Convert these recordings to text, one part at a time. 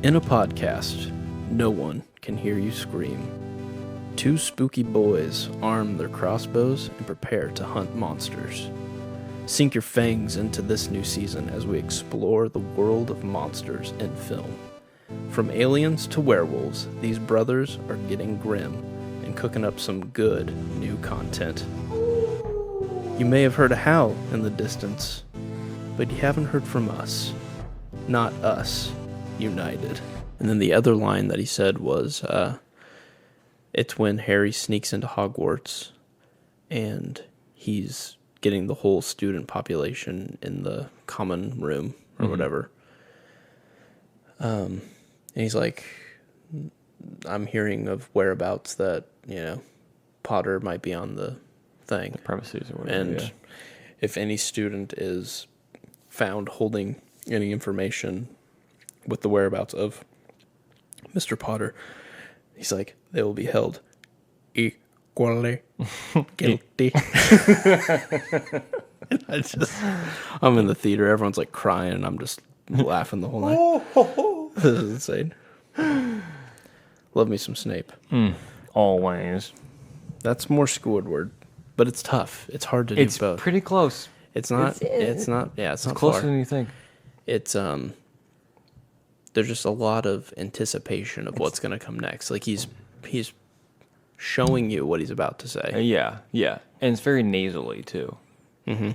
In a podcast, no one can hear you scream. Two spooky boys arm their crossbows and prepare to hunt monsters. Sink your fangs into this new season as we explore the world of monsters in film. From aliens to werewolves, these brothers are getting grim and cooking up some good new content. You may have heard a howl in the distance, but you haven't heard from us. Not us, united. And then the other line that he said was, it's when Harry sneaks into Hogwarts and he's getting the whole student population in the common room or whatever. And he's like, I'm hearing of whereabouts that, Potter might be on the thing. The premises or whatever. And if any student is found holding any information with the whereabouts of Mr. Potter, he's like, they will be held equally guilty. And I'm in the theater, everyone's like crying, and I'm just laughing the whole night. This is insane. Love me some Snape. Always. That's more Squidward, but it's tough. It's hard to do both. It's pretty close. It's not It's closer far. than you think. It's there's just a lot of anticipation of what's going to come next. Like he's showing you what he's about to say. Yeah. And it's very nasally, too. Mm-hmm.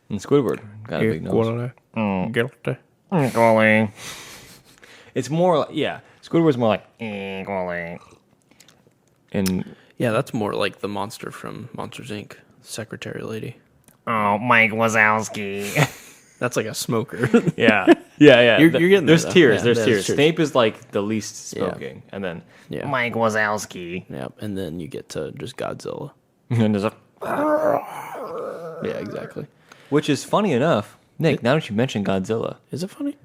And Squidward got a big nose. Guilty. It's more, Squidward's more like, and Yeah, that's more like the monster from Monsters, Inc., Secretary Lady. Oh, Mike Wazowski. That's like a smoker. yeah. You're getting there's there, though. tears. Yeah, There's there's tears. tears. Snape is like the least smoking, and then Yeah. Mike Wazowski. Yeah, and then you get to just Godzilla. and there's a, Yeah, exactly. which is funny enough. Nick, now that you mentioned Godzilla, Is it funny?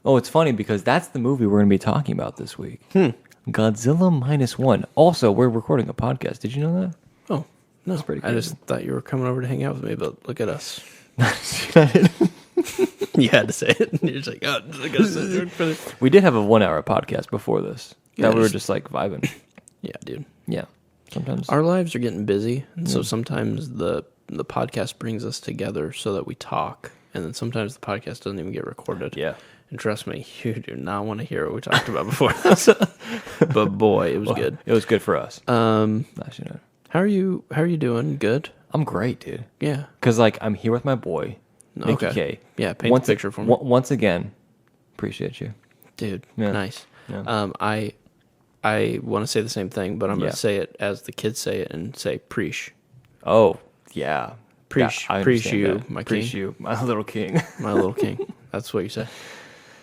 oh, it's funny because that's the movie we're going to be talking about this week. Godzilla Minus One. Also, we're recording a podcast. Did you know that? Oh, no. That's pretty I cool. just thought you were coming over to hang out with me, but look at us. You had to say it. You're just like, oh, I gotta sit there for this. We did have a 1 hour podcast before this. Yeah, That we were just- just like vibing. Yeah, dude. Yeah. Sometimes. Our lives are getting busy, and so sometimes the podcast brings us together so that we talk, and then sometimes the podcast doesn't even get recorded. Yeah. And trust me, you do not want to hear what we talked about before this. But boy, it was good. It was good for us. Nice, you know. How are you doing? Good? I'm great, dude. Yeah. Because like I'm here with my boy, Nicky Okay. K. Yeah, paint the picture for me. Once again, appreciate you. Dude, Yeah. nice. Yeah. I want to say the same thing, but I'm going Yeah. to say it as the kids say it and say preach. Oh, yeah. Preach, I preach understand you, that. my Preach king. you, my little king. My little king. That's what you say.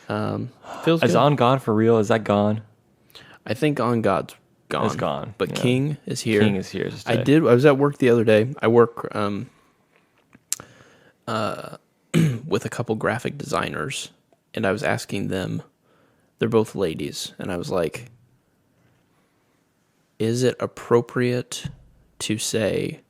Feels Is good. On gone for real? Is that gone? I think On God's gone. It's gone, But yeah. King is here. King is here to stay. I was at work the other day. I work with a couple graphic designers, and I was asking them, they're both ladies, and I was like, is it appropriate to say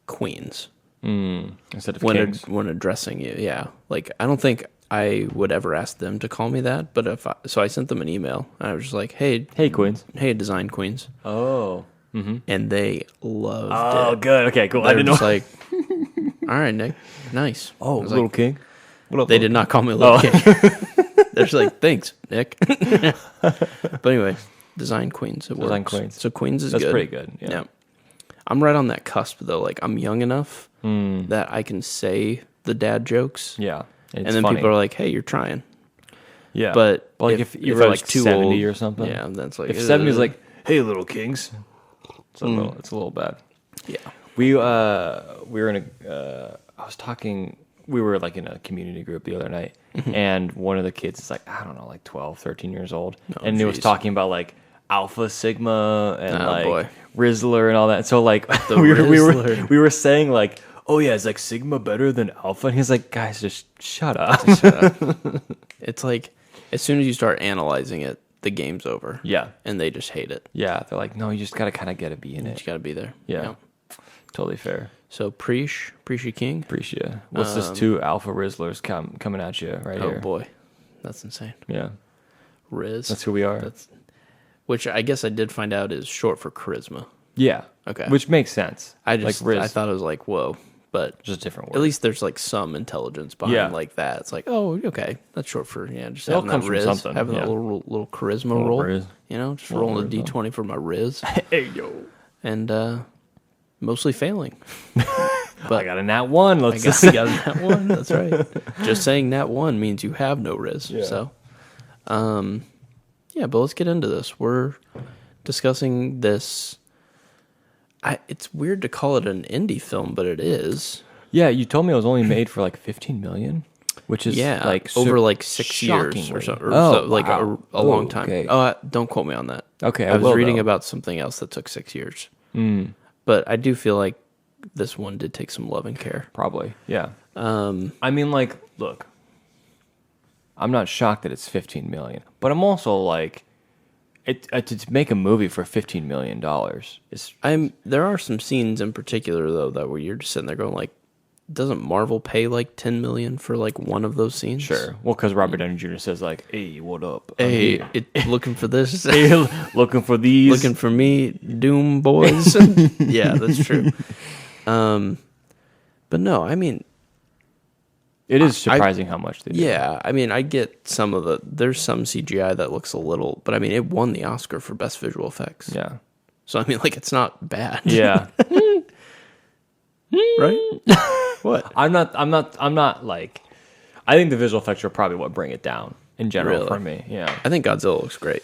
queens Instead of when kings. when addressing you? Yeah. Like, I don't think I would ever ask them to call me that, but so I sent them an email, and I was just like, hey, Queens. hey, design queens. Oh. And they loved Oh, it. good. Okay, cool. I They're didn't know. just like, all right, Nick, nice. Oh, I was little like, king. What up, they little did not call me a little king. They're just like, thanks, Nick. But anyway, design queens. It Design works. queens. So queens is That's good. pretty good. Yeah. I'm right on that cusp though. Like I'm young enough that I can say the dad jokes, Yeah. and then people are like, "Hey, you're trying." yeah. But like if you're you're like like too 70 old or something. yeah, that's like If 70 is like, hey, little kings. It's a little bad. yeah, We were in a I was talking we were like in a community group the other night and one of the kids is like I don't know like 12 13 years old and he was geez. talking about like Alpha Sigma and Oh, like boy. Rizzler and all that. So like The we Rizzler. were saying like, oh yeah, is like Sigma better than Alpha? And he's like, guys, just shut up. it's like as soon as you start analyzing it, the game's over. Yeah. and they just hate it. Yeah, they're like, no, you just gotta kind of get a B in You it. just got to be there. Yeah. Totally fair. So Preach you king. Appreciate it. What's this two Alpha Rizzlers coming at you right Oh here? boy, that's insane. Yeah. Riz. That's who we are. Which I guess I did find out is short for charisma. Yeah. Okay. Which makes sense. I just like Riz, I thought it was like, whoa, but just a different word. at least there's like some intelligence behind like that. It's like, oh, okay, that's short for just It all having comes that from Riz, something, having that yeah. little charisma Little roll. Riz. Just Little rolling a Riz, d20 for my Riz, hey yo. and mostly failing. I got a nat 1. I got a nat 1. That's right. Just saying nat 1 means you have no Riz. Yeah. So, but let's get into this. We're discussing this. It's weird to call it an indie film, but it is. Yeah, you told me it was only made for like 15 million, which is like over like 6 years or so, like a long time. Okay. Don't quote me on that. Okay, I was reading though. about something else that took 6 years. But I do feel like this one did take some love and care. Probably, yeah. I mean, like, look, I'm not shocked that it's 15 million, but I'm also like, to make a movie for $15 million is. There are some scenes in particular though that where you're just sitting there going like, doesn't Marvel pay like $10 million for like one of those scenes? Sure. Well, because Robert Downey Jr. says like, "Hey, what up? Hey, looking for this? Hey, looking for these? Looking for me, Doom boys." Yeah, that's true. But no, I mean, it is surprising how much they do. yeah, I mean, I get some of there's some CGI that looks a little, but I mean, it won the Oscar for best visual effects. Yeah. So I mean, like, it's not bad. Yeah. Right? What? I'm not like. I think the visual effects are probably what bring it down in general Really? for me. Yeah. I think Godzilla looks great.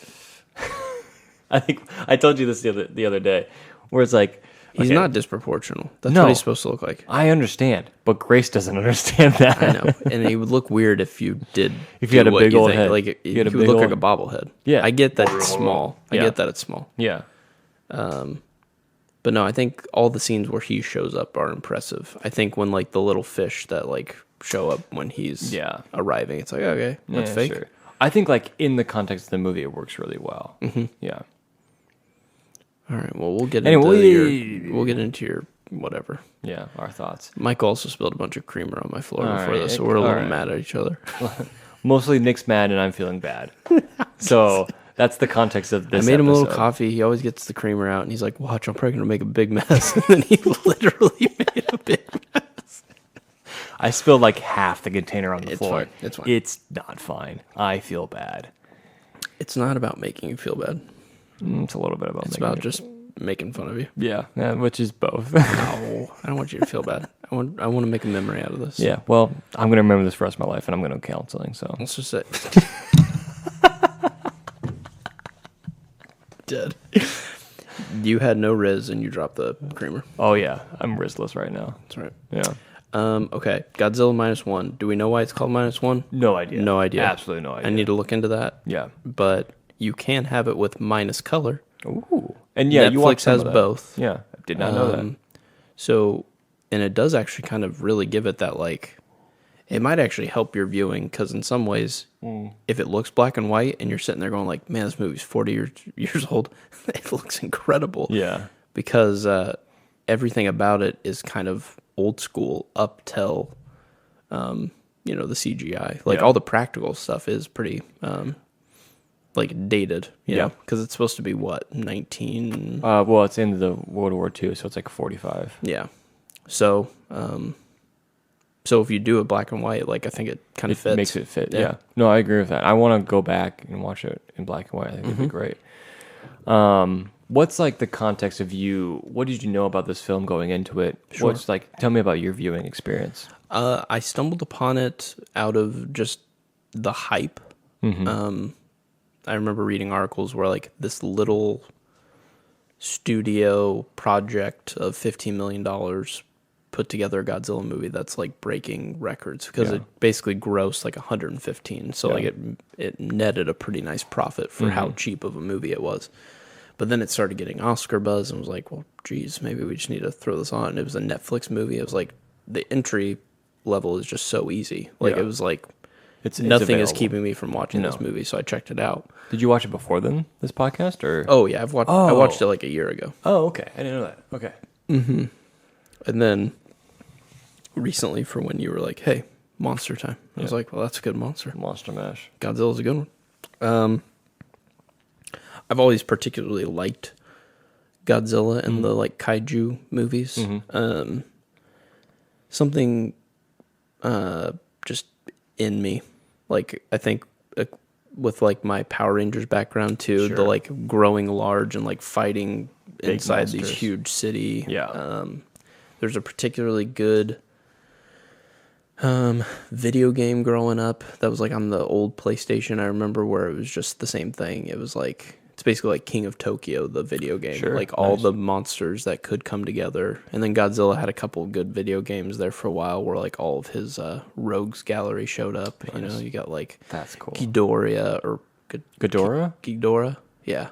I think I told you this the other day, where it's like He's okay, not disproportional. That's No. what he's supposed to look like. I understand, but Grace doesn't understand that. I know, and he would look weird if you did. If you had a what big you old think. head. Like You he had a would big look old- like a bobblehead. Yeah. I get that it's small. I Yeah. get that it's small. Yeah. But no, I think all the scenes where he shows up are impressive. I think when like the little fish that like show up when he's arriving, it's like, okay, that's Yeah, fake. sure. I think like in the context of the movie, it works really well. Mm-hmm. Yeah. All right, well we'll get into your whatever. Yeah, our thoughts. Mike also spilled a bunch of creamer on my floor All before right, this, so we're a all little right. mad at each other. Mostly Nick's mad and I'm feeling bad. So that's the context of this I made him a little episode. coffee. He always gets the creamer out, and he's like, "Watch, I'm probably gonna make a big mess." And then he literally made a big mess. I spilled like half the container on the floor. Fine. It's fine. It's not fine. I feel bad. It's not about making you feel bad. It's a little bit about It's making about it- just making fun of you. yeah, which is both. No, I don't want you to feel bad. I want to make a memory out of this. Yeah, well, I'm going to remember this for the rest of my life, and I'm going to go counseling, so. Let's just say. Dead. You had no Riz and you dropped the creamer. Oh, yeah, I'm riskless right now. That's right. Yeah. Okay, Godzilla Minus One. Do we know why it's called Minus One? No idea. No idea. Absolutely no idea. I need to look into that. Yeah. But you can have it with minus color. Ooh. And yeah, you Netflix watch some has of that. both. Yeah, I did not know that. So, and it does actually kind of really give it that, like, it might actually help your viewing because in some ways, if it looks black and white and you're sitting there going like, man, this movie's 40 years old, it looks incredible. Yeah. Because everything about it is kind of old school up till, the CGI. Like Yeah. all the practical stuff is pretty, like dated, you know, because it's supposed to be what, 19? Well, it's in the World War II, so it's like 45. Yeah. So, so if you do it black and white, like I think it kind of fits. Makes it fit, yeah. No, I agree with that. I want to go back and watch it in black and white. I think it'd be great. What's like the context of you? What did you know about this film going into it? Sure. What's like? Tell me about your viewing experience. I stumbled upon it out of just the hype. I remember reading articles where like this little studio project of $15 million put together a Godzilla movie that's like breaking records because it basically grossed like 115. So like it netted a pretty nice profit for how cheap of a movie it was. But then it started getting Oscar buzz and was like, well, geez, maybe we just need to throw this on. And it was a Netflix movie. It was like the entry level is just so easy. Like it was like It's nothing is available. keeping me from watching this movie. So I checked it out. Did you watch it before then? This podcast or? Oh yeah, I watched it like a year ago. Oh, okay. I didn't know that. Okay. And then recently for when you were like, hey, monster time. I was like, well, that's a good monster. Monster Mash. Godzilla's a good one. I've always particularly liked Godzilla and the like kaiju movies. Something just in me, like I think with like my Power Rangers background too, the like growing large and like fighting Big inside monsters. these huge city. Yeah. There's a particularly good video game growing up that was like on the old PlayStation. I remember where it was just the same thing. It was like, it's basically like King of Tokyo, the video game. Sure, like all nice. the monsters that could come together. And then Godzilla had a couple of good video games there for a while where like all of his rogues gallery showed up. You know, you got like That's cool. Ghidorah or Ghidorah? Ghidorah, yeah.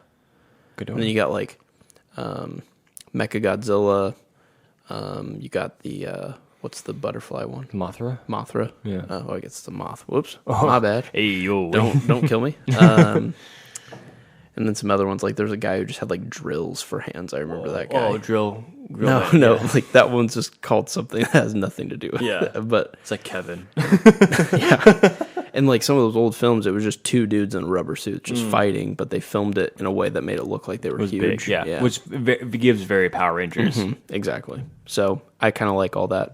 Ghidorah. And then you got like Mechagodzilla. You got the what's the butterfly one? Mothra? Mothra. Yeah. Oh, I guess it's the moth. Whoops. My bad. Hey, yo. Don't kill me. And then some other ones, like there's a guy who just had like drills for hands. I remember that guy. Oh, drill. No, that, no, yeah. like that one's just called something that has nothing to do with Yeah. it. But It's like Kevin. and like some of those old films, it was just two dudes in rubber suits just fighting, but they filmed it in a way that made it look like they were was huge. big, yeah. Which gives very Power Rangers. Exactly. So I kind of like all that.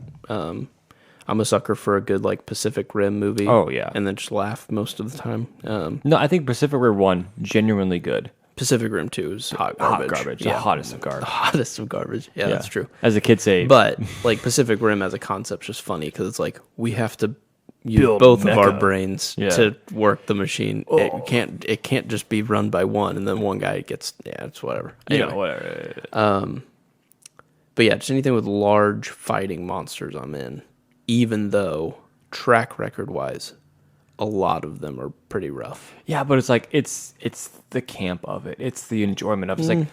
I'm a sucker for a good like Pacific Rim movie. Oh, yeah. And then just laugh most of the time. No, I think Pacific Rim 1, genuinely good. Pacific Rim 2 is hot garbage. Hot garbage. Yeah. The hottest of garbage. The hottest of garbage. Yeah, that's true. As the kids say. But like Pacific Rim as a concept's just funny because it's like we have to use Build both of our mecha. brains Yeah. to work the machine. It can't just be run by one and then one guy gets it's whatever. Anyway. whatever. But yeah, just anything with large fighting monsters I'm in. Even though track record wise, a lot of them are pretty rough. Yeah, but it's like, it's the camp of it. It's the enjoyment of it. It's like,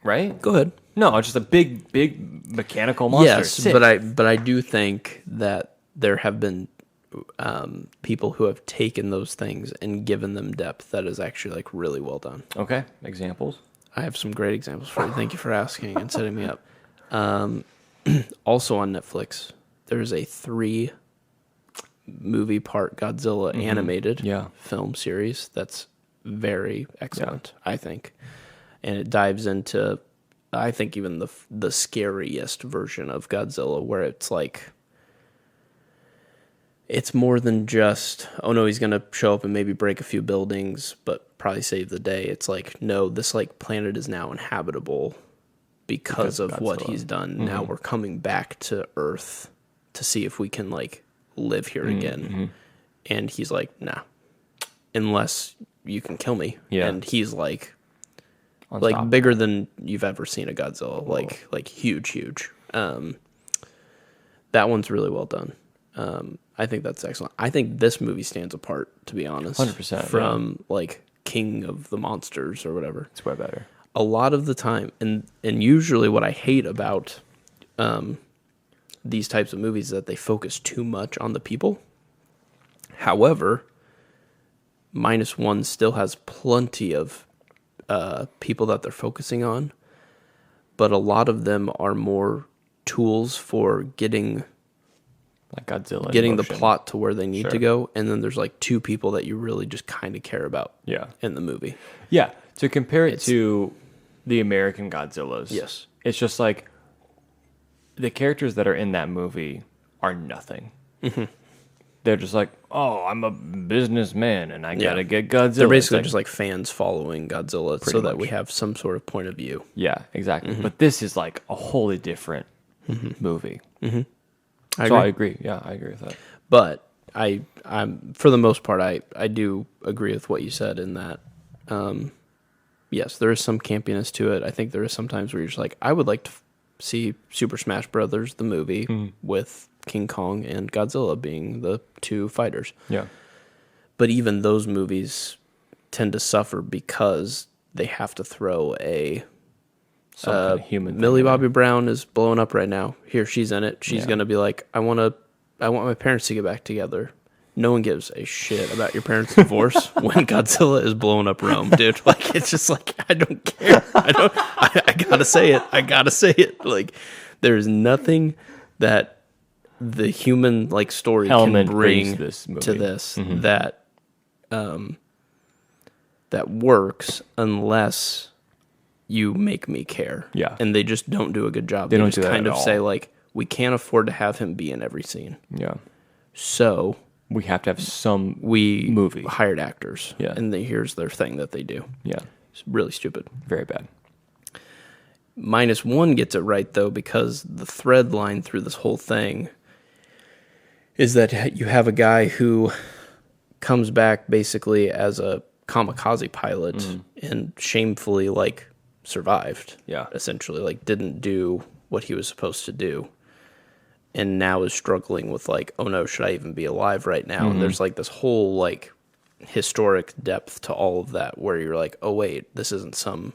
right? Go ahead. No, it's just a big mechanical monster. Yes, Sick. but I do think that there have been people who have taken those things and given them depth that is actually like really well done. Okay, examples? I have some great examples for you. Thank you for asking and setting me up. Also on Netflix, there's a 3-movie part Godzilla animated film series that's very excellent, I think. And it dives into, I think, even the scariest version of Godzilla, where it's like, it's more than just, oh no, he's going to show up and maybe break a few buildings, but probably save the day. It's like, no, this like planet is now inhabitable because of what Godzilla. he's done. Now we're coming back to Earth to see if we can like live here again. And he's like, nah, unless you can kill me. Yeah. And he's like Unstoppable. bigger than you've ever seen a Godzilla, like huge. That one's really well done. I think that's excellent. I think this movie stands apart, to be honest, 100%, from like King of the Monsters or whatever. It's way better. A lot of the time, and usually what I hate about these types of movies is that they focus too much on the people. However, Minus One still has plenty of people that they're focusing on, but a lot of them are more tools for getting Like Godzilla. the motion. plot to where they need to Sure. go, and then there's like 2 people that you really just kind of care about Yeah. in the movie. Yeah. To compare it to the American Godzillas. Yes. It's just like the characters that are in that movie are nothing. They're just like, oh, I'm a businessman and I gotta get Godzilla. They're basically It's just like fans following Godzilla so that we have some sort of point of view. yeah, exactly. But this is like a wholly different movie. I So I agree. agree. Yeah, I agree with that. But I'm for the most part, I do agree with what you said in that. Yes, there is some campiness to it. I think there is some times where you're just like, I would like to see Super Smash Brothers, the movie, with King Kong and Godzilla being the 2 fighters. Yeah. But even those movies tend to suffer because they have to throw Some kind of human thing Millie in there. Bobby Brown is blowing up right now. Here, she's in it. She's gonna be like, I want my parents to get back together. No one gives a shit about your parents' divorce when Godzilla is blowing up Rome, dude. Like, it's just like, I don't care. I gotta say it. I gotta say it. Like, there's nothing that the human like story Element can bring brings this movie. to this that that works unless you make me care. Yeah. And they just don't do a good job. They don't just do that kind at of all. say like, we can't afford to have him be in every scene. Yeah. So We have to have some we movie. hired actors. Yeah. And here's their thing that they do. Yeah. It's really stupid. Very bad. Minus One gets it right, though, because the thread line through this whole thing is that you have a guy who comes back basically as a kamikaze pilot and shamefully, like, survived. Yeah. Essentially, like, didn't do what he was supposed to do. And now is struggling with, like, oh no, should I even be alive right now? And there's, like, this whole, like, historic depth to all of that where you're like, oh wait, this isn't some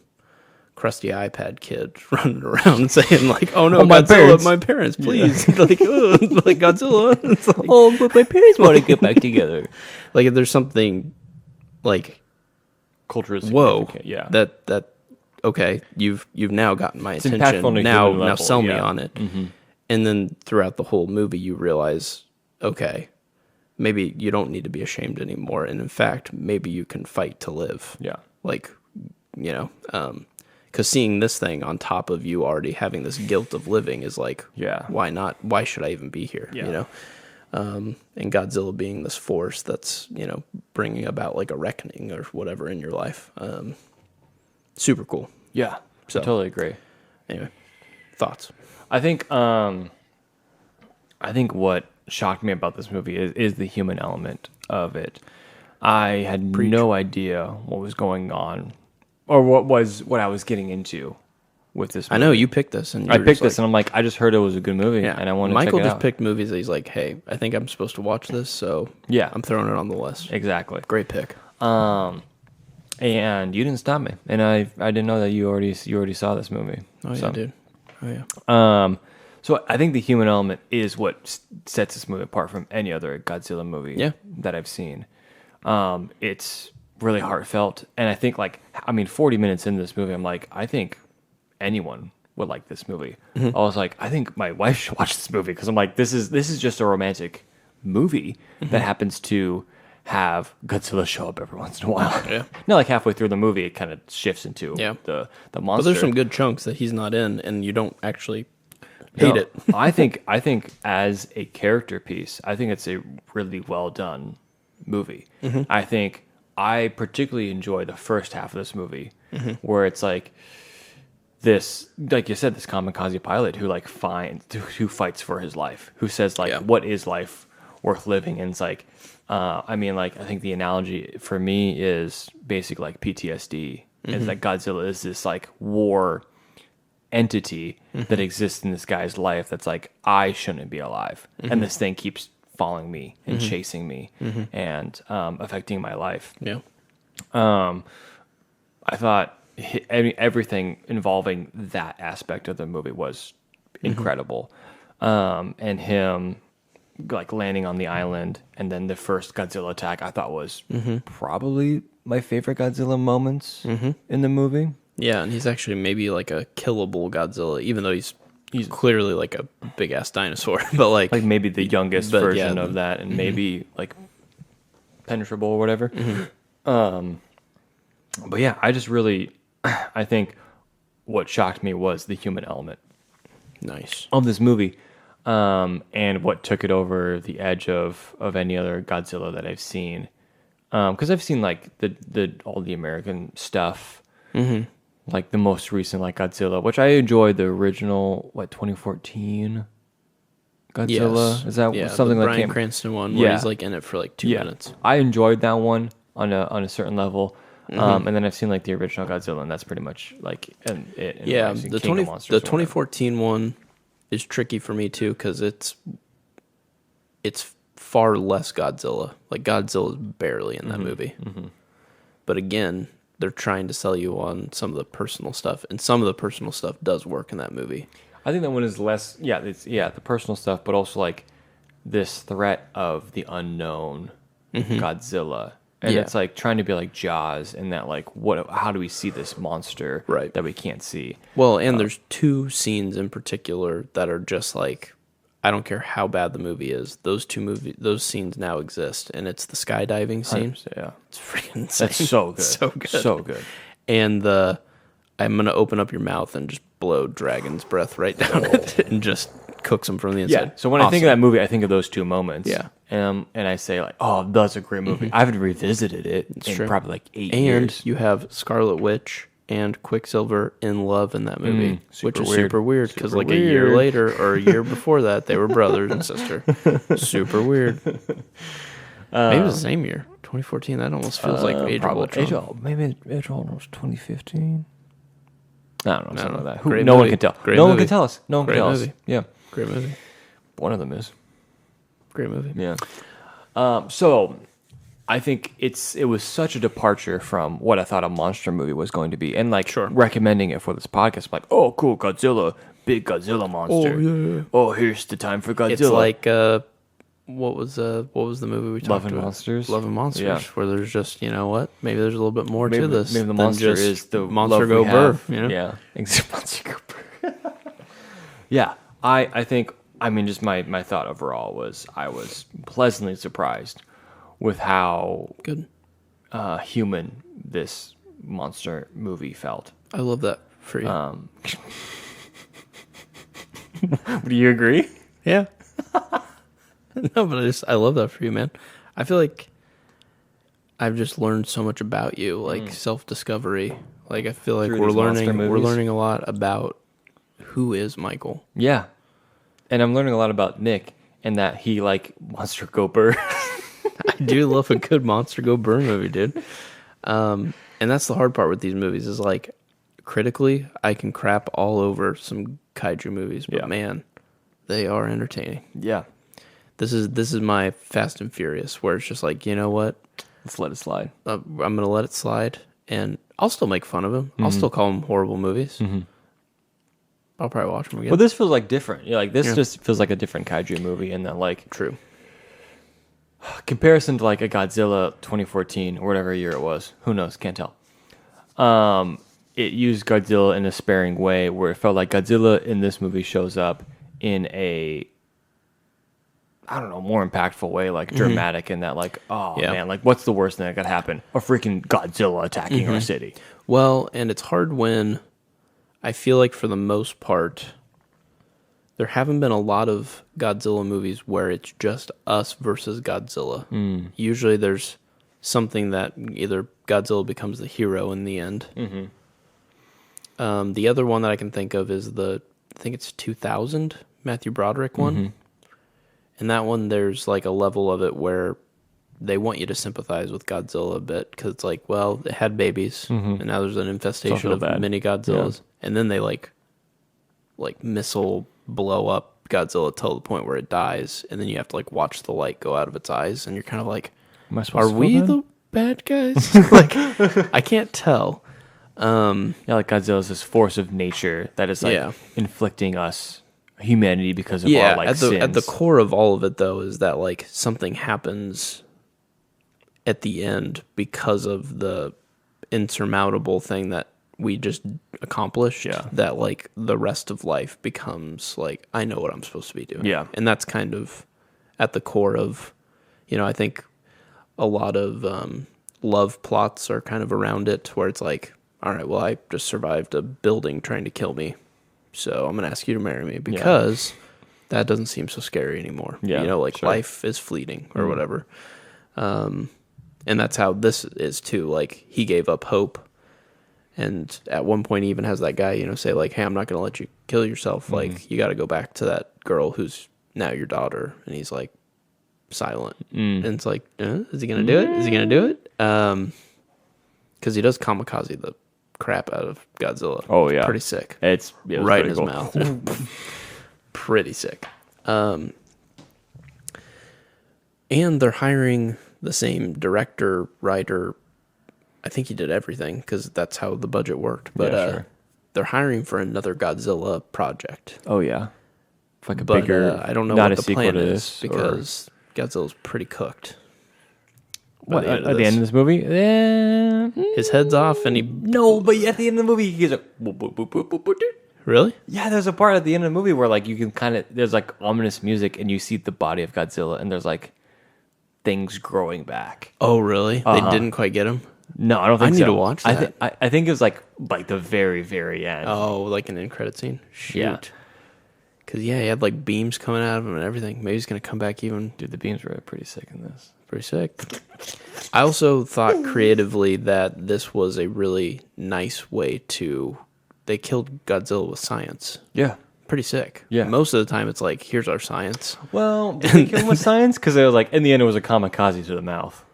crusty iPad kid running around saying like, oh no, Godzilla, my parents, please. Like, ugh, like Godzilla. It's like, Oh, but my parents want to get back together. like if there's something like, Culture is whoa, significant. Yeah. that okay, you've now gotten my impactful attention. on a Now human level, sell me yeah. on it. And then throughout the whole movie, you realize, okay, maybe you don't need to be ashamed anymore, and in fact, maybe you can fight to live. Yeah. Like, you know, because seeing this thing on top of you already having this guilt of living is like, Yeah. why not? Why should I even be here? Yeah. You know, and Godzilla being this force that's, you know, bringing about like a reckoning or whatever in your life. Super cool. Yeah. So- I totally agree. Anyway, thoughts? I think what shocked me about this movie is the human element of it. I had no idea what was going on or what I was getting into with this movie. I know you picked this, and I picked this, and I'm like, I just heard it was a good movie, yeah. and I wanted Michael to check it just out. picked movies that he's like, hey, I think I'm supposed to watch this, so Yeah. I'm throwing it on the list. Exactly. Great pick. And you didn't stop me, and I didn't know that you already saw this movie. Oh yeah, So, dude. Oh yeah. So I think the human element is what sets this movie apart from any other Godzilla movie Yeah. that I've seen. It's really heartfelt, and I think 40 minutes into this movie, I'm like, I think anyone would like this movie. I was like, I think my wife should watch this movie because I'm like, this is just a romantic movie that happens to have Godzilla show up every once in a while. Yeah. Not like halfway through the movie, it kind of shifts into Yeah. the But monster. there's some good chunks that he's not in, and you don't actually hate No, it. I think as a character piece, I think it's a really well done movie. I think I particularly enjoy the first half of this movie, where it's like this, like you said, this kamikaze pilot who who fights for his life, who says Yeah. what is life worth living, and it's like, I think the analogy for me is basically like PTSD. Is that Godzilla is this like war entity that exists in this guy's life that's like, I shouldn't be alive, and this thing keeps following me and chasing me and affecting my life. Yeah. I thought everything involving that aspect of the movie was incredible. And him like landing on the island and then the first Godzilla attack I thought was probably my favorite Godzilla moments in the movie. Yeah, and he's actually maybe like a killable Godzilla, even though he's clearly like a big ass dinosaur. But like Like maybe the youngest But, version yeah. of that, and maybe like penetrable or whatever. But yeah, I just really, I think what shocked me was the human element nice. of this movie, and what took it over the edge of any other Godzilla that I've seen. Because I've seen like the all the American stuff, like the most recent like Godzilla, which I enjoyed the original 2014 Godzilla. Yes. Is that yeah, something the that Bryan came? Cranston one where Yeah. he's like in it for like 2 minutes? I enjoyed that one on a certain level. And then I've seen like the original Godzilla, and that's pretty much like it. And Yeah, I've seen the King of 20 Monsters the or whatever. 2014 one is tricky for me too because it's far less Godzilla. Like Godzilla's barely in that movie. But again, they're trying to sell you on some of the personal stuff, and some of the personal stuff does work in that movie. I think that one is less. Yeah, the personal stuff, but also like this threat of the unknown Godzilla. And Yeah. it's like trying to be like Jaws in that like how do we see this monster Right. that we can't see? Well, and there's 2 scenes in particular that are just like I don't care how bad the movie is. Those scenes now exist, and it's the skydiving scene. Yeah, It's freaking insane. that's so good. So good. So good. And I'm gonna open up your mouth and just blow dragon's breath right down it and just cooks them from the inside. Yeah. So when I think of that movie, I think of those two moments. Yeah. And I say like, oh, that's a great movie. I haven't revisited it in true. probably like 8 And years. you have Scarlet Witch and Quicksilver in love in that movie, which is super weird because like a year weird. later or a year before that, they were brothers and sister. Super weird. Maybe it was the same year, 2014. That almost feels like Age of Ultron. Maybe Age of Ultron was 2015. I don't know, something like that. Great No one movie. can tell. Great No one movie. can tell us. No one can Great tell us. movie. Yeah. Great movie. One of them is. Great movie. Yeah. So I think it was such a departure from what I thought a monster movie was going to be, and like recommending it for this podcast. Like, oh, cool, Godzilla, big Godzilla monster. Oh, yeah. Oh, here's the time for Godzilla. It's like what was the movie we talked Love and about? Monsters. Love and Monsters. Yeah. Where there's just what? Maybe there's a little bit more to this. Maybe the than monster just is the monster love go we burr. have. You know? Yeah, monster go burr. Yeah, I think. I mean, just my thought overall was I was pleasantly surprised with how Good. human this monster movie felt. I love that for you. Do you agree? Yeah. No, but I love that for you, man. I feel like I've just learned so much about you, like self-discovery. Like I feel like Through we're these monster learning movies? a lot about who is Michael. Yeah, and I'm learning a lot about Nick and that he like Monster Go Burr. I do love a good Monster Go Burn movie, dude. And that's the hard part with these movies is like critically, I can crap all over some kaiju movies, but man, they are entertaining. Yeah, This is my Fast and Furious, where it's just like, you know what? let's let it slide. I'm gonna let it slide, and I'll still make fun of him. I'll still call them horrible movies. I'll probably watch them again. Well, this feels like different. Yeah, like this just feels like a different kaiju movie, and that like True. comparison to like a Godzilla 2014 or whatever year it was. Who knows? Can't tell. It used Godzilla in a sparing way, where it felt like Godzilla in this movie shows up in a, I don't know, more impactful way, like dramatic in that, like, oh man, like what's the worst thing that could happen? A freaking Godzilla attacking our city. Well, and it's hard when I feel like for the most part, there haven't been a lot of Godzilla movies where it's just us versus Godzilla. Usually there's something that either Godzilla becomes the hero in the end. The other one that I can think of is I think it's 2000, Matthew Broderick one. And that one, there's like a level of it where they want you to sympathize with Godzilla a bit because it's like, well, it had babies, and now there's an infestation of mini Godzillas, and then they like missile blow up Godzilla till the point where it dies, and then you have to like watch the light go out of its eyes, and you're kind of like, are we the bad guys? Like, I can't tell. Yeah, like Godzilla's this force of nature that is like inflicting us humanity because of our like sins. At the core of all of it though is that like something happens at the end because of the insurmountable thing that we just accomplished. That like the rest of life becomes like, I know what I'm supposed to be doing. And that's kind of at the core of, I think a lot of love plots are kind of around it where it's like, all right, well, I just survived a building trying to kill me, so I'm going to ask you to marry me because that doesn't seem so scary anymore. Life is fleeting or whatever. And that's how this is too. Like, he gave up hope. And at one point he even has that guy, say like, hey, I'm not going to let you kill yourself. Like, you got to go back to that girl who's now your daughter. And he's like silent. And it's like, is he going to do it? Is he going to do it? Because he does kamikaze the crap out of Godzilla. Oh yeah, pretty sick. It's right in his mouth. Pretty sick. And they're hiring the same director, writer. I think he did everything because that's how the budget worked. But they're hiring for another Godzilla project. Oh yeah, it's like a bigger. I don't know what the plan is because Godzilla's pretty cooked. What, at the end of this movie? His head's off and he... No, but at the end of the movie, he's like... Really? Yeah, there's a part at the end of the movie where like you can kind of there's like ominous music and you see the body of Godzilla and there's like things growing back. Oh, really? They didn't quite get him? No, I don't think I so. need to watch that. I think it was like the very very end. Oh, like an end credit scene? Shoot. Yeah. Because, he had like beams coming out of him and everything. Maybe he's going to come back even. Dude, the beams were pretty sick in this. Pretty sick. I also thought creatively that this was a really nice way to... They killed Godzilla with science. Yeah. Pretty sick. Yeah. Most of the time it's like, here's our science. Well, did they kill him with science? Because it was like in the end it was a kamikaze to the mouth.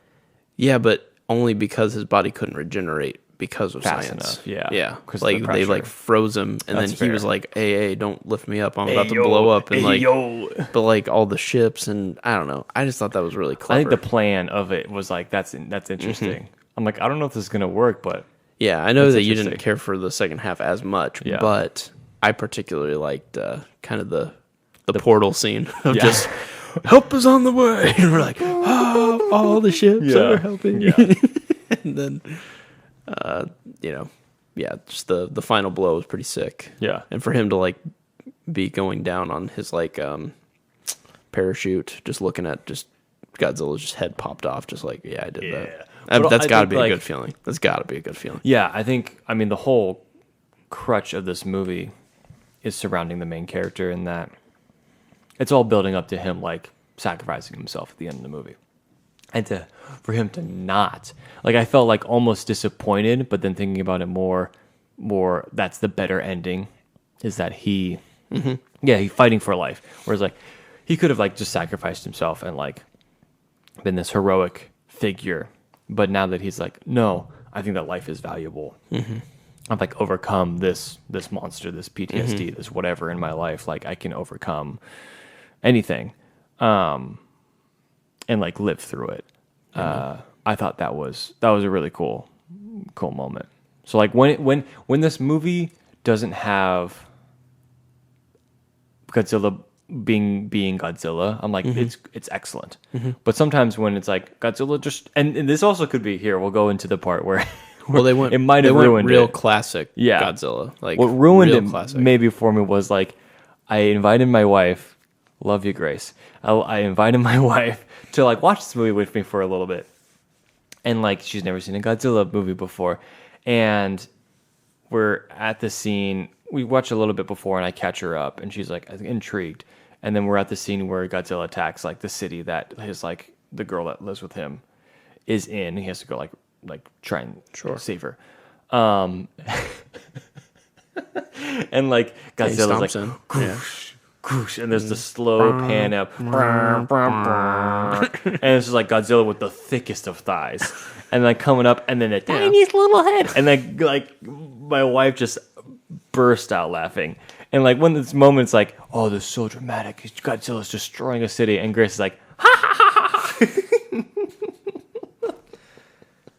Yeah, but only because his body couldn't regenerate because of Fast science. enough, yeah. Yeah. 'Cause of Like the they pressure. like froze him and That's then he was fair. like, hey, don't lift me up. I'm about to blow up. And but like all the ships and I don't know. I just thought that was really I clever. think the plan of it was like that's interesting. I'm like I don't know if this is gonna work, but Yeah, I know That's that you didn't interesting. care for the second half as much, Yeah. but I particularly liked kind of the portal scene of Yeah. just help is on the way, and we're like, oh, all the ships Yeah. are helping. Yeah. And then, just the final blow was pretty sick. Yeah. And for him to like be going down on his like parachute, just looking at just Godzilla's just head popped off, just like I did that. But That's I got to think, be a like- good feeling. That's got to be a good feeling. Yeah, I mean the whole crutch of this movie is surrounding the main character in that it's all building up to him like sacrificing himself at the end of the movie. And for him to not, like I felt like almost disappointed, but then thinking about it more that's the better ending is that he's fighting for life. Whereas like he could have like just sacrificed himself and like been this heroic figure. But now that he's like, no, I think that life is valuable. I've like overcome this monster, this PTSD, this whatever in my life. Like I can overcome anything, and like live through it. I thought that was a really cool moment. So like when this movie doesn't have Godzilla being Godzilla, I'm like it's excellent. But sometimes when it's like Godzilla just and this also could be here. We'll go into the part where Well, they went. it might have they went ruined real it. classic. Yeah. Godzilla. Like What ruined real it classic. maybe for me was like I invited my wife, love you, Grace. I invited my wife to like watch this movie with me for a little bit, and like she's never seen a Godzilla movie before, and we're at the scene. We watch a little bit before, and I catch her up, and she's like intrigued, and then we're at the scene where Godzilla attacks like the city that his like the girl that lives with him is in. He has to go like try and save her. And like Godzilla's like Thompson. whoosh, and there's the slow pan up, and it's just like Godzilla with the thickest of thighs, and like coming up, and then the tiniest little head, and then like my wife just burst out laughing, and like when this moment's like, oh, this is so dramatic, Godzilla's destroying a city, and Grace is like,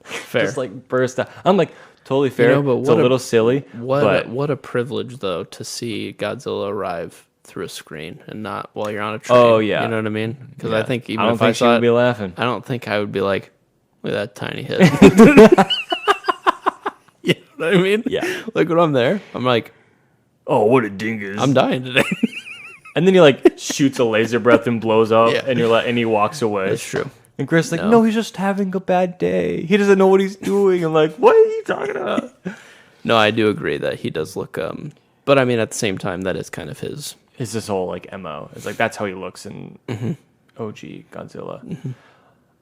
Fair. just like burst out. I'm like totally fair. You know, but it's a what a- little silly, but What a privilege though to see Godzilla arrive through a screen and not while you're on a train. Oh, yeah. You know what I mean? Because yeah. I think even I don't if think I she saw would it, be laughing. I don't think I would be like, look at that tiny head. You know what I mean? Yeah. Like when I'm there, I'm like, Oh, what a dingus! I'm dying today. And then he like shoots a laser breath and blows up, Yeah. and and he walks away. That's true. And Chris is like, No. no, he's just having a bad day. He doesn't know what he's doing. I'm like, what are you talking about? No, I do agree that he does look. But I mean, at the same time, that is kind of his. It's this whole like MO. It's like that's how he looks in OG Godzilla.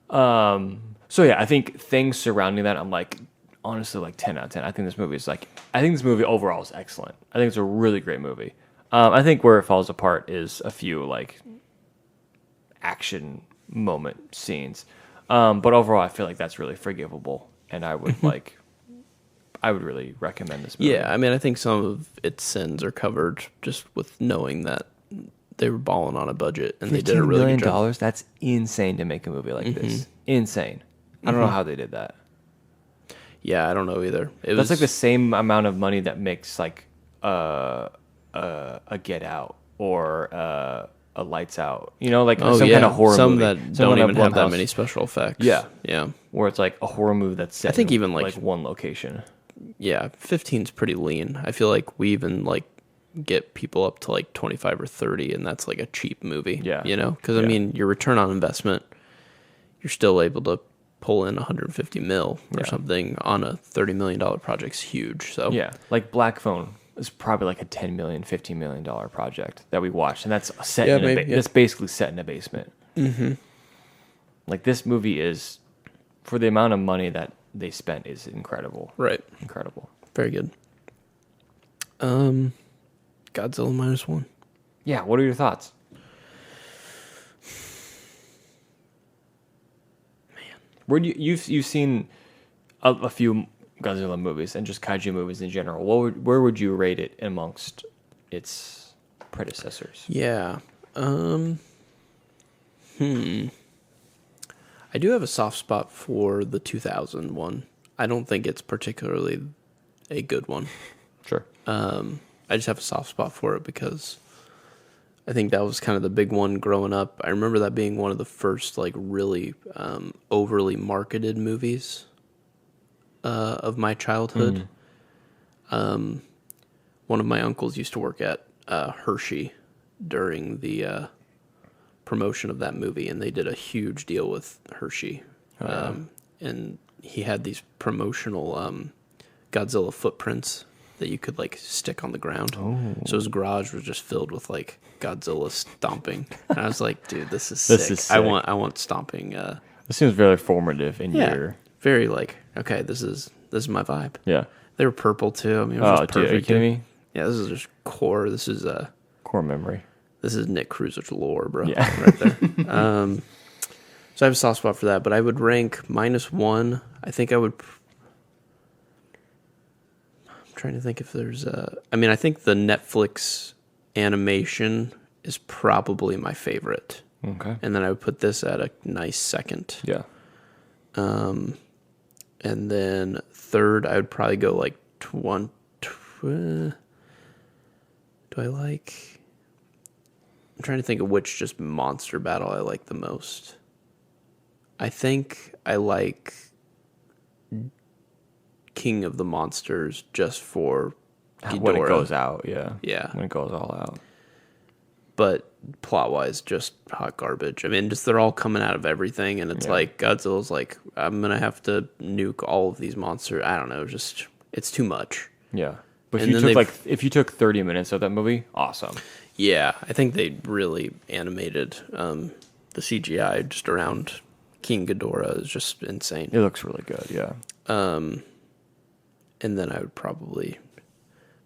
So yeah, I think things surrounding that, I'm like honestly like 10 out of 10. I think this movie overall is excellent. I think it's a really great movie. I think where it falls apart is a few like action moment scenes. But overall, I feel like that's really forgivable, and I would I would really recommend this movie. Yeah, I mean, I think some of its sins are covered just with knowing that they were balling on a budget and they did a $15 really million, good job. that's insane to make a movie like this. Insane. I don't know how they did that. Yeah, I don't know either. That's like the same amount of money that makes like a Get Out or a Lights Out. You know, like some kind of horror some movie. that Some don't kind of even have that Blumhouse. many special effects. Yeah. yeah, Where it's like a horror movie that's set I think in even, like one location. yeah. 15's pretty lean. I feel like we even like get people up to like 25 or 30, and that's like a cheap movie. Yeah. You know, because I Yeah. mean, your return on investment, you're still able to pull in 150 mil or Yeah. something on a $30 million project's huge. So Yeah, like Black Phone is probably like a $10 million, $15 million project that we watched, and that's set Yeah, in maybe, yeah. that's basically set in a basement. Mm-hmm. Like this movie is, for the amount of money that they spent, is incredible. right, Incredible. very good. Godzilla Minus One. Yeah. What are your thoughts? Man, where do you've seen a few Godzilla movies and just kaiju movies in general? Where would you rate it amongst its predecessors? Yeah. I do have a soft spot for the 2000 one. I don't think it's particularly a good one. Sure. I just have a soft spot for it because I think that was kind of the big one growing up. I remember that being one of the first like really overly marketed movies of my childhood. One of my uncles used to work at Hershey during the promotion of that movie, and they did a huge deal with Hershey. And he had these promotional Godzilla footprints that you could like stick on the ground. So his garage was just filled with like Godzilla stomping. And I was like, dude, this is sick. This is I sick. want stomping. This seems very formative in Yeah, your. very like, okay, this is my vibe. Yeah. They were purple too. I mean, it was Oh, just dude, are you perfect. kidding me? Yeah, this is just core. This is Core memory. Nick Cruiser's lore, bro. Yeah. Right there. So I have a soft spot for that, but I would rank Minus One. I think I would. I'm trying to think if there's I mean, I think the Netflix animation is probably my favorite, Okay. and then I would put this at a nice second. Yeah. And then third, I would probably go like do I like? I'm trying to think of which just monster battle I like the most. I think I like King of the Monsters just for Ghidorah. When it goes out, yeah. Yeah. When it goes all out. But plot-wise, just hot garbage. I mean, just they're all coming out of everything, and it's Yeah. like Godzilla's like, I'm gonna have to nuke all of these monsters. I don't know, just it's too much. Yeah. But And then if you took 30 minutes of that movie, awesome. Yeah, I think they really animated the CGI just around King Ghidorah is just insane. It looks really good, yeah. And then I would probably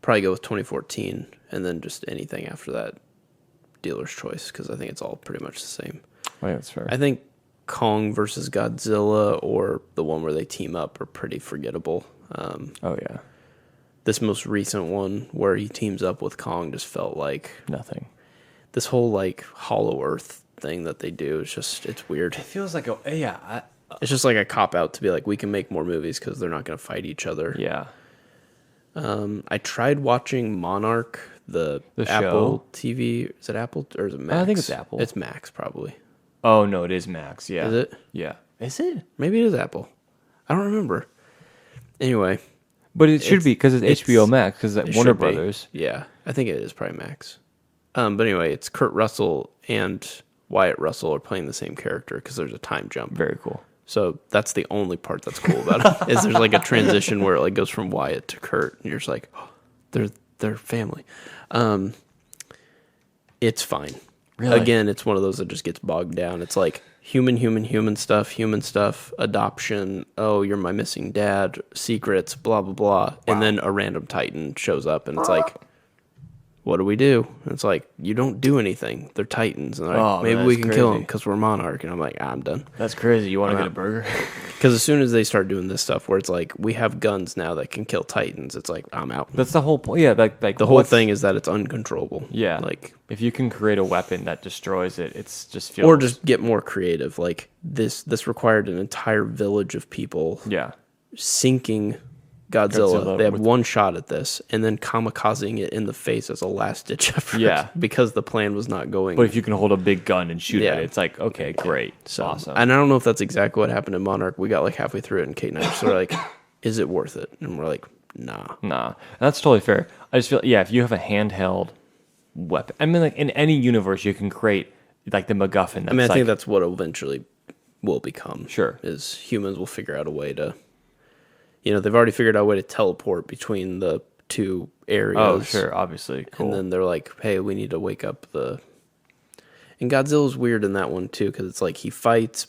go with 2014, and then just anything after that, dealer's choice, because I think it's all pretty much the same. I think that's fair. I think Kong versus Godzilla or the one where they team up are pretty forgettable. Oh, yeah. This most recent one where he teams up with Kong just felt like Nothing. this whole like Hollow Earth thing that they do. It's weird. It feels like It's just like a cop out to be like, we can make more movies because they're not going to fight each other. yeah. I tried watching Monarch, the Apple TV. Is it Apple or is it Max? I think it's Apple. It's Max probably. Oh, no, it is Max, yeah. Is it? Yeah. Is it? Maybe it is Apple. I don't remember. Anyway, But it should be because it's HBO Max, because it Warner should be. Brothers. Yeah, I think it is probably Max. But anyway, it's Kurt Russell and Wyatt Russell are playing the same character because there's a time jump. Very cool. So that's the only part that's cool about it. Is there's like a transition where it like goes from Wyatt to Kurt, and you're just like, oh, they're family. It's fine. Really? Again, it's one of those that just gets bogged down. It's like human stuff, adoption. Oh, you're my missing dad. Secrets, blah blah blah, and then a random Titan shows up, and it's like, what do we do? And it's like, you don't do anything. They're Titans, and they're like, Oh, maybe man, we that's can kill them crazy. because we're Monarch. And I'm like, I'm done. That's crazy. You want to I'm get a out. burger? Because as soon as they start doing this stuff where it's like, we have guns now that can kill Titans, it's like, I'm out. That's the whole point. Yeah, like The whole thing is that it's uncontrollable. Yeah. Like, if you can create a weapon that destroys it, it's just feels. or just get more creative. Like this required an entire village of people Yeah. sinking Godzilla. They have with- one shot at this, and then kamikazing it in the face as a last ditch effort. Yeah. because the plan was not going. But if you can hold a big gun and shoot Yeah. it, it's like, okay, great. So, Awesome. and I don't know if that's exactly what happened in Monarch. We got like halfway through it, and Kate and I just were like, "Is it worth it?" And we're like, Nah, that's totally fair. I just feel, if you have a handheld weapon, I mean, like in any universe, you can create like the MacGuffin. That's I mean, I like, think that's what eventually will become. Sure. Is humans will figure out a way to, they've already figured out a way to teleport between the two areas. Oh, sure, obviously, cool. And then they're like, hey, we need to wake up the... And Godzilla's weird in that one, too, because it's like he fights,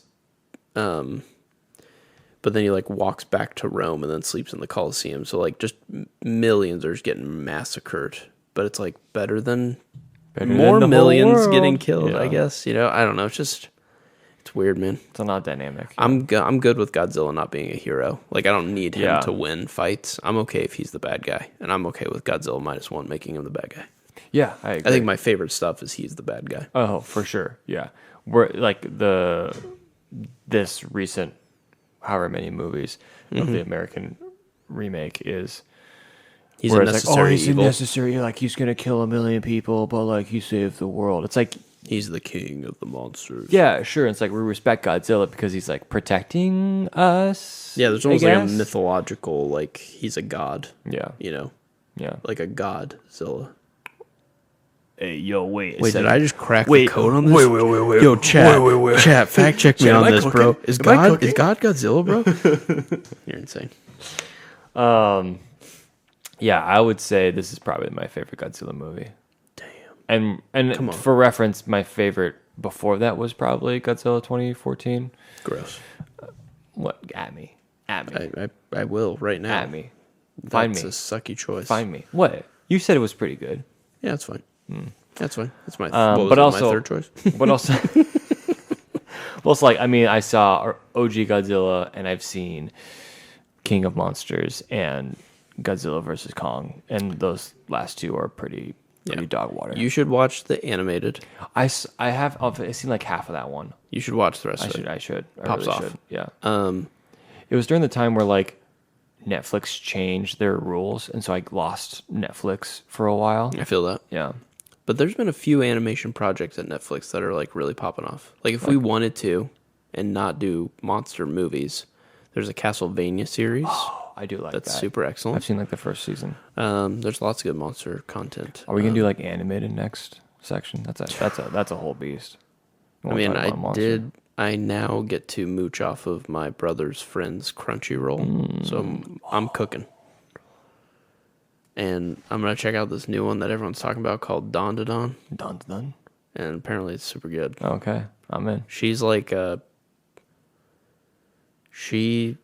but then he, like, walks back to Rome and then sleeps in the Colosseum. So, like, just millions are just getting massacred. But it's, like, better than more the whole millions world. getting killed, Yeah. I guess. I don't know. It's weird, man. It's not dynamic. I'm good with Godzilla not being a hero. Like, I don't need him Yeah. to win fights. I'm okay if he's the bad guy. And I'm okay with Godzilla Minus One making him the bad guy. Yeah, I agree. I think my favorite stuff is he's the bad guy. Oh, for sure. Yeah. We're like this recent however many movies of the American remake is He's where a it's necessary like, he's evil. necessary, like he's gonna kill 1 million people, but like he saved the world. It's like, He's the king of the monsters. yeah, sure. It's like we respect Godzilla because he's like protecting us. Yeah, there's I almost like a guess. mythological, like, he's a god. Yeah. Yeah. Like a Godzilla. Hey, yo, wait. Wait, did I just crack Wait, the code on this? wait. Yo, chat, fact check me Chat, on am I this, cooking? bro. Is Am I God cooking? Godzilla, bro? You're insane. Yeah, I would say this is probably my favorite Godzilla movie. Damn. And Come on. for reference, my favorite before that was probably Godzilla 2014. Gross. What? At me. I will right now. At me. Find That's me. a sucky choice. Find me. What? You said it was pretty good. Yeah, that's fine. That's fine. That's my, But my also- third choice? But also, also, like, I mean, I saw OG Godzilla and I've seen King of Monsters and Godzilla versus Kong, and those last two are pretty dog water. You should watch the animated. I've seen like half of that one. You should watch the rest of it. I should. I Pops really off. should. Yeah. It was during the time where like Netflix changed their rules, and so I lost Netflix for a while. I feel that. Yeah. But there's been a few animation projects at Netflix that are like really popping off. Like if we wanted to and not do monster movies, there's a Castlevania series. I do like That's that. super excellent. I've seen like the first season. There's lots of good monster content. Are we gonna do like animated next section? That's a whole beast. I mean, I now get to mooch off of my brother's friend's Crunchyroll, so I'm cooking. And I'm gonna check out this new one that everyone's talking about called Dawn to Dawn, Done. and apparently it's super good. Okay, I'm in. She's like, she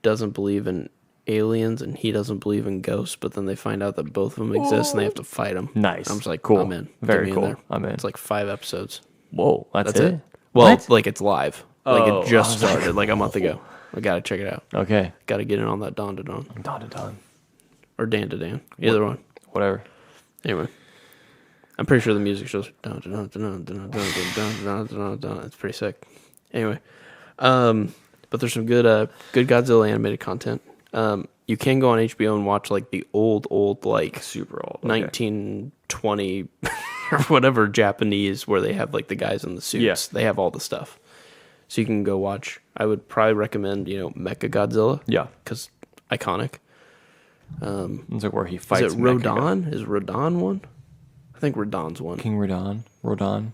doesn't believe in aliens and he doesn't believe in ghosts, but then they find out that both of them exist and they have to fight them. Nice. I'm just like, Cool. I'm in. Very Get me in cool. there. I'm in. It's like 5 episodes. Whoa, that's it. Well, What? like it's live. Like Oh, it just I was like, started like a month ago. I gotta check it out. Okay. Gotta get in on that Dawn to Dawn. Done. Or Dan to Dan. Either one. Whatever. Anyway. I'm pretty sure the music shows Dawn to Dawn, Dawn to Dawn, Dawn to Dawn, Dawn to Dawn, Dawn. It's pretty sick. Anyway. But there's some good Godzilla animated content. You can go on HBO and watch like the old like Super old. Okay. 1920 or whatever Japanese where they have like the guys in the suits. Yeah. They have all the stuff. So you can go watch. I would probably recommend, Mecha Godzilla. Yeah. Because iconic. It's like where he fights. Is it Rodan? Is Rodan one? I think Rodan's one. King Rodan. I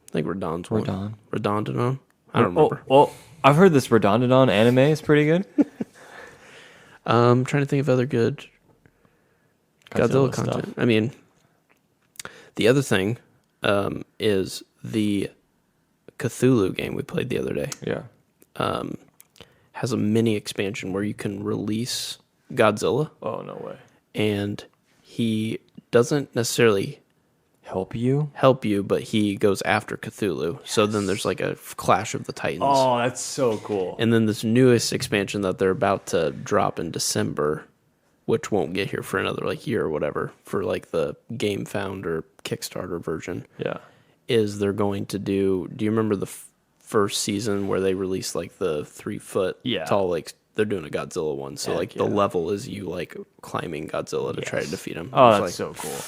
think Rodan's one. Rodan. Rodon? I don't remember. Oh, I've heard this Rodon anime is pretty good. I'm trying to think of other good Godzilla stuff. content. I mean, the other thing is the Cthulhu game we played the other day Yeah. has a mini expansion where you can release Godzilla, Oh, no way. and he doesn't necessarily Help you? help you, but he goes after Cthulhu. So then there's like a clash of the titans. Oh, that's so cool. And then this newest expansion that they're about to drop in December, which won't get here for another like year or whatever, for like the Game Founder Kickstarter version, Yeah. is they're going to do you remember the first season where they released like the 3-foot Yeah. tall, like they're doing a Godzilla one. So Heck like yeah. the level is you like climbing Godzilla to try to defeat him. Oh, It's that's like, so cool.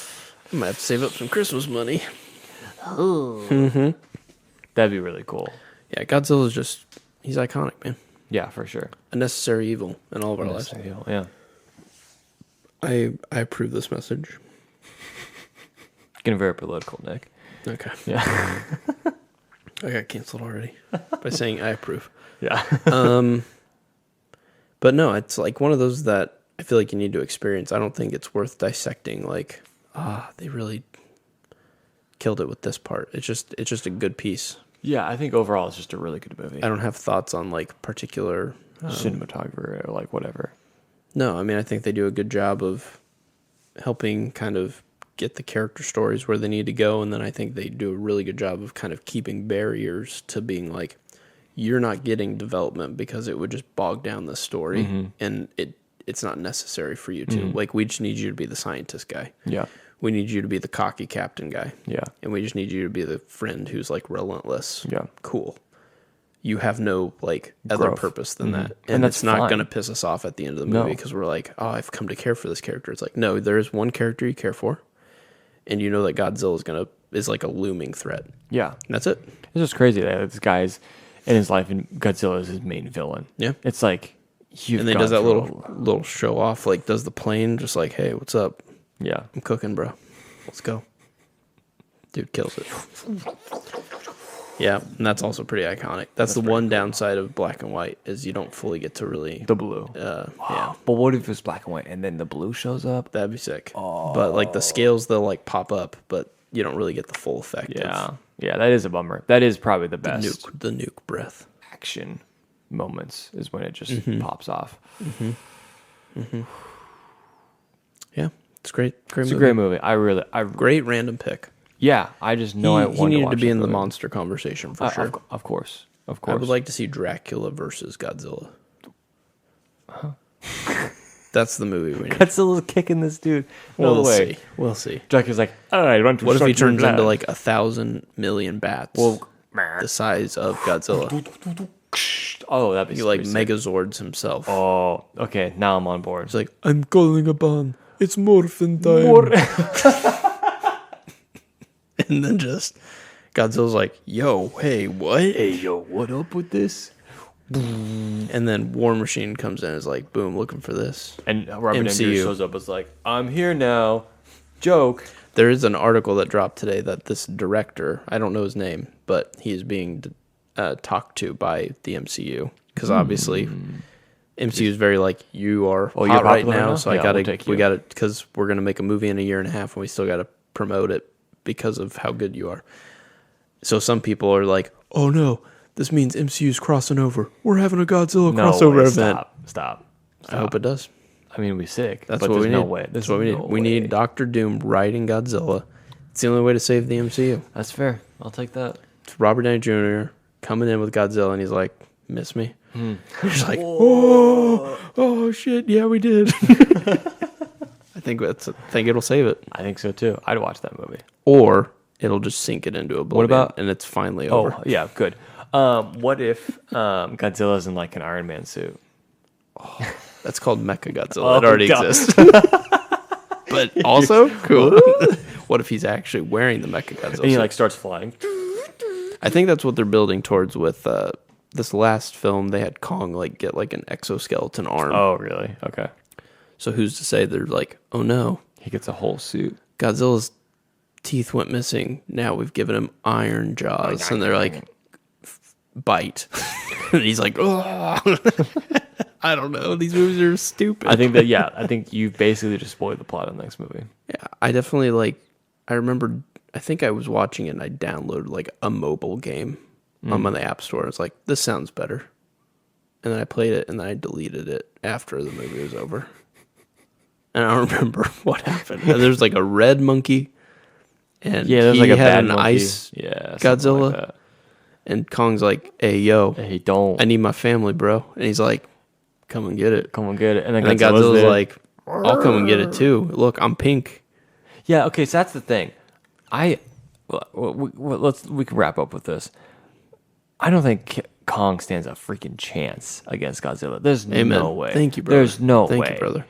I might have to save up some Christmas money. That'd be really cool. Yeah, Godzilla's just, he's iconic, man. Yeah, for sure. A necessary evil in all of our lives. Yeah. I approve this message. Getting very political, Nick. Okay. Yeah. I got canceled already by saying I approve. Yeah. But no, it's like one of those that I feel like you need to experience. I don't think it's worth dissecting. Like, they really killed it with this part. It's just a good piece. Yeah, I think overall it's just a really good movie. I don't have thoughts on like particular cinematographer or like whatever. No, I mean I think they do a good job of helping kind of get the character stories where they need to go, and then I think they do a really good job of kind of keeping barriers to being like, you're not getting development because it would just bog down the story, and it's not necessary for you to. Like, we just need you to be the scientist guy. Yeah. We need you to be the cocky captain guy. Yeah. And we just need you to be the friend who's like relentless. Yeah. Cool. You have no like other Growth. purpose than that. And that's it's not fine. going to piss us off at the end of the movie because we're like, oh, I've come to care for this character. It's like, no, there is one character you care for, and you know that Godzilla is like a looming threat. Yeah. And that's it. It's just crazy that this guy's in his life and Godzilla is his main villain. Yeah. It's like And then does that little show off, like does the plane just like, hey, what's up? Yeah. I'm cooking, bro. Let's go. Dude kills it. Yeah, and that's also pretty iconic. That's the one downside of black and white is you don't fully get to really The blue. yeah. But what if it's black and white and then the blue shows up? That'd be sick. But like the scales, they'll like pop up, but you don't really get the full effect. Yeah. Yeah, that is a bummer. That is probably the Of best the nuke breath. action moments is when it just pops off. Yeah, it's great. Great It's movie. a great movie. Great random pick. Yeah, I just know I He wanted to needed watch to be that in the movie. monster conversation for sure. Of course. Of I course. would like to see Dracula versus Godzilla. That's the movie we need. Godzilla's kicking this dude. No We'll way. see. We'll see. Dracula's like, I want to What if suck he your turns blood." into like 1,000 million bats? The size of Godzilla. Oh, that'd be He like pretty sick. Megazords himself. Oh, okay. Now I'm on board. He's like, I'm calling upon. It's morphin time. And then just Godzilla's like, yo, hey, what? Hey, yo, what up with this? And then War Machine comes in and is like, boom, looking for this. And Robert De MCU. Niro shows up. It's like, I'm here now. Joke. There is an article that dropped today that this director, I don't know his name, but he is being talked to by the MCU. Because obviously, MCU is very like, you are you're hot right popular now, now? so Yeah, I gotta, we'll take we you. gotta, because we're gonna make a movie in a year and a half, and we still gotta promote it because of how good you are. So some people are like, oh no, this means MCU's crossing over. We're having a Godzilla crossover event. Stop. I hope it does. I mean, we'd be sick. That's but what there's we no need. way. That's what we need. We need Doctor Doom writing Godzilla. It's the only way to save the MCU. That's fair. I'll take that. It's Robert Downey Jr. coming in with Godzilla, and he's like, miss me? He's like, oh shit, yeah, we did. I think it'll save it. I think so too. I'd watch that movie. Or it'll just sink it into oblivion. about- and it's finally over. Oh, yeah, good. What if Godzilla's in like an Iron Man suit? That's called Mecha Godzilla. It already God. exists. But also, cool. What if he's actually wearing the Mecha Godzilla? And he suit? like starts flying. I think that's what they're building towards with this last film. They had Kong like get like an exoskeleton arm. Oh, really? Okay. So who's to say they're like, oh no, He gets a whole suit. Godzilla's teeth went missing. Now we've given him iron jaws, and they're like, bite. And he's like, oh. I don't know. These movies are stupid. I think you basically just spoiled the plot of the next movie. Yeah, I definitely like. I remember. I think I was watching it, and I downloaded like a mobile game on the App Store. I was like, this sounds better, and then I played it, and then I deleted it after the movie was over. And I don't remember what happened. And there's like a red monkey, and There's he like a had bad an monkey. ice Godzilla, Like and Kong's like, "Hey, yo, that. Hey, don't I need my family, bro." And he's like, "Come and get it." come and get it. And then And then Godzilla's there. like, "I'll come and get it too. Look, I'm pink." Yeah, okay, so that's the thing. We can wrap up with this. I don't think Kong stands a freaking chance against Godzilla. There's Amen. no way. Thank you, brother. There's no Thank way. you, brother.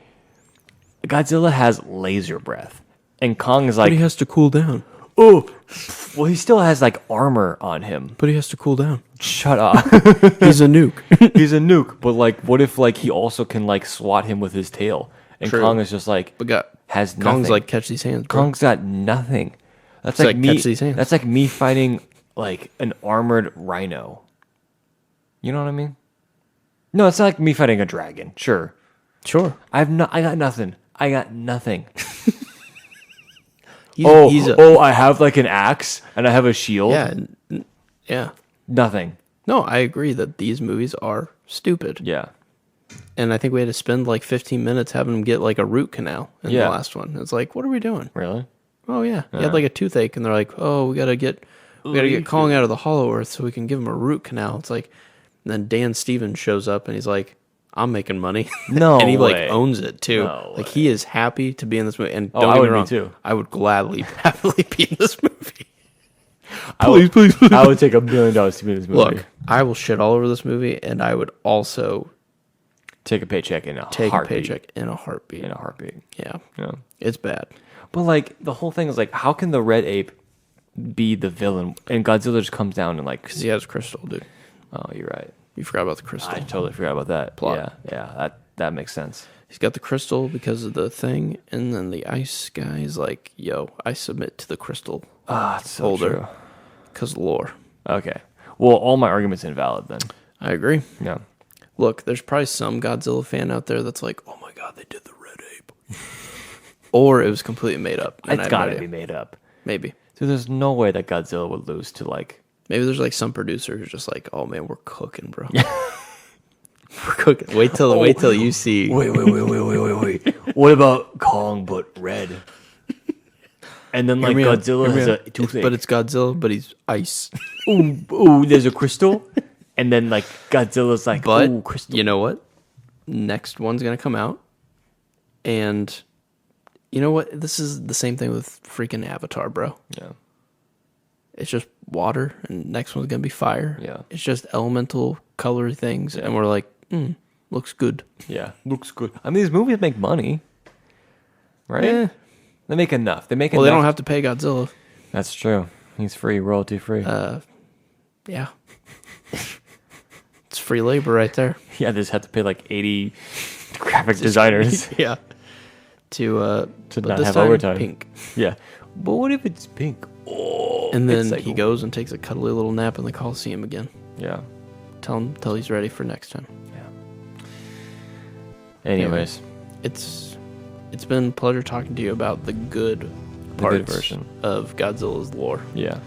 Godzilla has laser breath, and Kong is But like, he has to cool down. oh, well, he still has like armor on him. But he has to cool down. Shut up. He's a nuke. He's a nuke, but like, what if like he also can like swat him with his tail, And True. Kong is just like has nothing. Kong's like catch these hands. Bro. Kong's got nothing. That's It's like like, me. catch these hands. That's like me fighting like an armored rhino. You know what I mean? No, it's not like me fighting a dragon. Sure. I got nothing. I got nothing. I have like an axe and I have a shield. Yeah. Nothing. No, I agree that these movies are stupid. Yeah. And I think we had to spend like 15 minutes having him get like a root canal in the last one. It's like, what are we doing? Really? Oh yeah. He had like a toothache, and they're like, oh, we gotta get Kong out of the Hollow Earth so we can give him a root canal. It's like, and then Dan Stevens shows up and he's like, I'm making money. No, and he way. like owns it too. No like way. he is happy to be in this movie. And Oh, don't I get me would be wrong, too. I would gladly, happily be in this movie. Please. I would take $1 million to be in this movie. Look, I will shit all over this movie, and I would also take a paycheck in a take heartbeat. a paycheck in a heartbeat. Yeah. It's bad. But like the whole thing is like, how can the red ape be the villain and Godzilla just comes down and like? Because he has crystal, dude. Oh, you're right. You forgot about the crystal. I totally forgot about that. Plot. Yeah. That makes sense. He's got the crystal because of the thing, and then the ice guy is like, yo, I submit to the crystal It's so holder true. because lore. Okay. Well, all my arguments invalid then. I agree. Yeah. Look, there's probably some Godzilla fan out there that's like, oh my god, they did the red ape. Or it was completely made up. and I It's have got no to idea. be made up. Maybe. So there's no way that Godzilla would lose to like. Maybe there's like some producer who's just like, oh man, we're cooking, bro. We're cooking. Wait till you see. Wait. What about Kong but red? And then like Godzilla has a toothache. But it's Godzilla, but he's ice. ooh, there's a crystal. And then like Godzilla's like, But ooh, crystal. you know what? Next one's gonna come out, and you know what? This is the same thing with freaking Avatar, bro. Yeah. It's just water, and next one's gonna be fire. Yeah. It's just elemental color things, and we're like, looks good. Yeah. Looks good. I mean, these movies make money. Right? Eh. They make enough. They Well, they don't have to pay Godzilla. That's true. He's free, royalty free. Yeah. It's free labor right there. Yeah, they just have to pay like 80 graphic designers Yeah. To but not this have time, overtime. pink. Yeah. But what if it's pink? Oh, And then it's like, he goes and takes a cuddly little nap in the Coliseum again. Yeah. Tell he's ready for next time. Yeah. Anyways, It's been a pleasure talking to you about the good parts version of Godzilla's lore. yeah.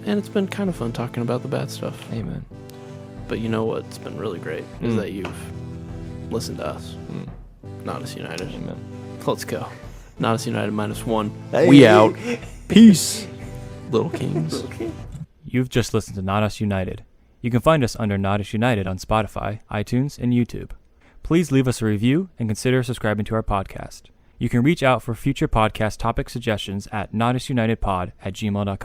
And it's been kind of fun talking about the bad stuff. Amen. But you know what's been really great is that you've listened to us. Not Us United. Amen. Let's go. Not Us United -1. We out. Peace. Little Kings. You've just listened to Not Us United. You can find us under Not Us United on Spotify, iTunes, and YouTube. Please leave us a review and consider subscribing to our podcast. You can reach out for future podcast topic suggestions at notusunitedpod@gmail.com.